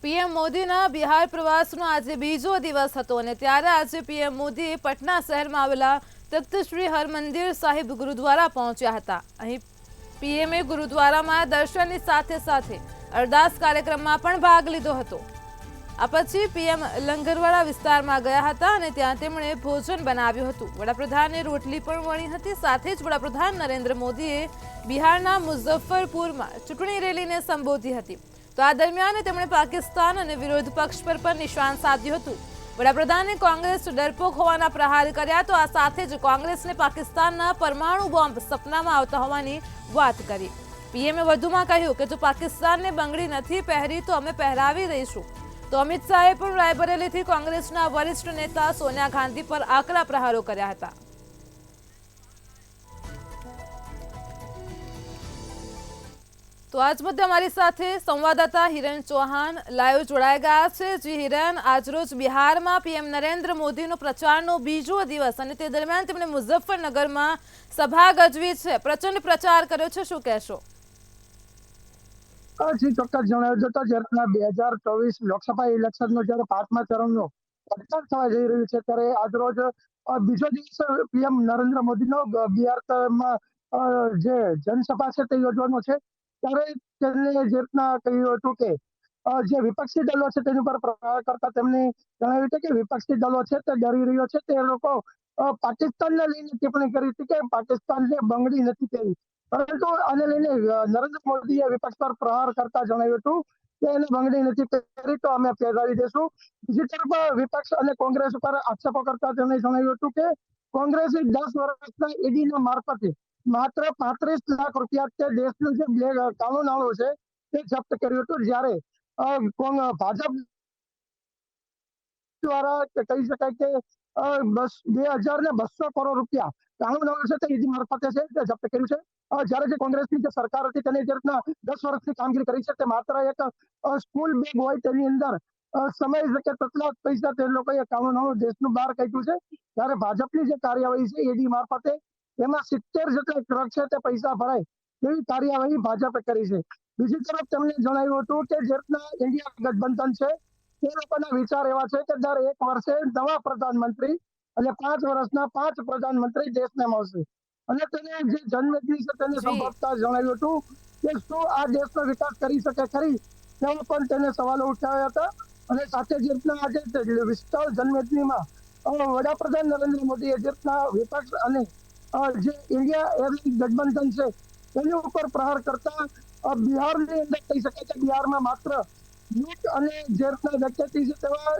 PM મોદીના બિહાર પ્રવાસનો આજે બીજો દિવસ હતો અને ત્યારે આજે પીએમ મોદી પટના શહેરમાં આવેલા તખ્ત શ્રી હરમંદિર સાહિબ ગુરુદ્વારા પહોંચ્યા હતા। અહીં પીએમએ ગુરુદ્વારામાં દર્શનની સાથે સાથે અરદાસ કાર્યક્રમમાં પણ ભાગ લીધો હતો। આ પછી પીએમ લંગરવાડા વિસ્તારમાં ગયા હતા અને ત્યાં તેમણે ભોજન બનાવ્યું હતું। વડાપ્રધાને રોટલી પણ વણી હતી। સાથે જ વડાપ્રધાન નરેન્દ્ર મોદીએ બિહારના મુઝફ્ફરપુરમાં ચૂંટણી રેલીને સંબોધી હતી। તો આ દરમિયાન તેમણે પાકિસ્તાન અને વિરોધ પક્ષ પર પણ નિશાન સાધ્યું હતું। વડાપ્રધાને કોંગ્રેસ ડરપોક હોવાના પ્રહાર કર્યા। તો આ સાથે જ કોંગ્રેસને પાકિસ્તાનના પરમાણુ બોમ્બ સપનામાં આવતા હોવાની વાત કરી। પીએમએ વધુમાં કહ્યું કે જો પાકિસ્તાનને બંગડી નથી પહેરી તો અમે પહેરાવી દઈશું। તો અમિત શાહે પણ રાયબરેલીથી કોંગ્રેસના વરિષ્ઠ નેતા સોનિયા ગાંધી પર આકરા પ્રહારો કર્યા હતા। તો આજ મુદ્દે हमारी સાથે સંવાદદાતા હિરેન ચૌહાણ લાઈવ જોડાઈ ગયા છે। જી હિરેન, આજરોજ બિહારમાં પીએમ નરેન્દ્ર મોદીનો પ્રચારનો બીજો દિવસ અને તે દરમિયાન તેમણે મુઝફ્ફરનગરમાં સભા ગજવી છે, પ્રચંડ પ્રચાર કર્યો છે, શું કહેશો? જી ચોક્કસ જણાવ્યું તો જ્યારે 2024 લોકસભા ઇલેક્શનનો જ્યારે 5મા ચરણનો પ્રચાર થવા જઈ રહ્યું છે ત્યારે આજરોજ બીજો દિવસ પીએમ નરેન્દ્ર મોદીનો બિહારમાં જે જનસભા છે તે યોજવાનો છે। ત્યારે તેમણે જે રીતના કહ્યું હતું કે જે વિપક્ષી દળો છે તેની પર પ્રહાર કરતા તેમણે જણાવ્યું હતું કે વિપક્ષી દળો છે તે ડરી રહ્યો છે। તે લોકો પાકિસ્તાનને લઈને ટિપ્પણી કરી હતી કે પાકિસ્તાનને બંગડી નથી પહેરી, પરંતુ આને લઈને નરેન્દ્ર મોદીએ વિપક્ષ પર પ્રહાર કરતા જણાવ્યું હતું કે એને બંગડી નથી પહેરી તો અમે પહેરાવી દેશું। બીજી તરફ વિપક્ષ અને કોંગ્રેસ ઉપર આક્ષેપો કરતા તેમણે જણાવ્યું હતું કે કોંગ્રેસે 10 વર્ષના ઈડીના મારફતે માત્ર 35 લાખ રૂપિયા તે દેશનું જે કાળું નાણું છે તે જપ્ત કર્યું હતું। જ્યારે ભાજપ દ્વારા કહી શકાય કે 2200 કરોડ રૂપિયા કાળું નાણું છે તે ઈડી મારફતે છે તે જપ્ત કર્યું છે। જ્યારે જે કોંગ્રેસની જે સરકાર હતી તેને જે રીતના 10 વર્ષની કામગીરી કરી છે તે માત્ર એક સ્કૂલ બેગ હોય તેની અંદર સમય શકે તેટલા પૈસા તે લોકોએ કાળું નાણું દેશનું બહાર કાઢ્યું છે। ત્યારે ભાજપની જે કાર્યવાહી છે ઈડી મારફતે તેમાં 70 જેટલા ટ્રક છે તે પૈસા ભરાય તેવી કાર્યવાહી ભાજપે કરી છે। બીજી તરફ તેમણે જણાવ્યું હતું કે જે રીતના ઇન્ડિયા ગઠબંધન છે તે લોકોના વિચાર એવા છે કે દર 1 વર્ષે નવા પ્રધાનમંત્રી અને 5 વર્ષના 5 પ્રધાનમંત્રી દેશને મળશે। અને તેને જે જનમેદની છે તેને સંબોધતા જણાવ્યું હતું કે શું આ દેશનો વિકાસ કરી શકે ખરી, તેવા પણ તેને સવાલો ઉઠાવ્યા હતા। અને સાથે જે રીતના આજે વિશાળ જનમેદનીમાં વડાપ્રધાન નરેન્દ્ર મોદીએ જે રીતના વિપક્ષ અને જે ઇન્ડિયા એરલાઇન્સ ગઠબંધન છે તેની ઉપર પ્રહાર કરતા બિહારની અંદર કહી શકાય કે બિહારમાં માત્ર લૂંટ અને જે રીતના ડકેતી છે તેવા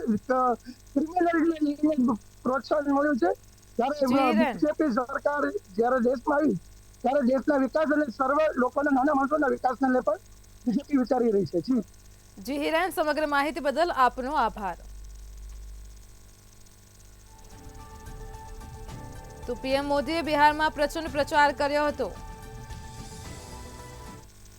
ક્રિમિનલને લઈને પ્રોત્સાહન મળ્યું છે। જ્યારે બીજેપી સરકાર જ્યારે દેશમાં આવી ત્યારે દેશના વિકાસ અને સર્વ લોકોના નાના માણસોના વિકાસને લઈને પણ બીજેપી વિચારી રહી છે। જી હિરેન, સમગ્ર માહિતી બદલ આપનો આભાર। તો પીએમ મોદીએ બિહારમાં પ્રચંડ પ્રચાર કર્યો હતો।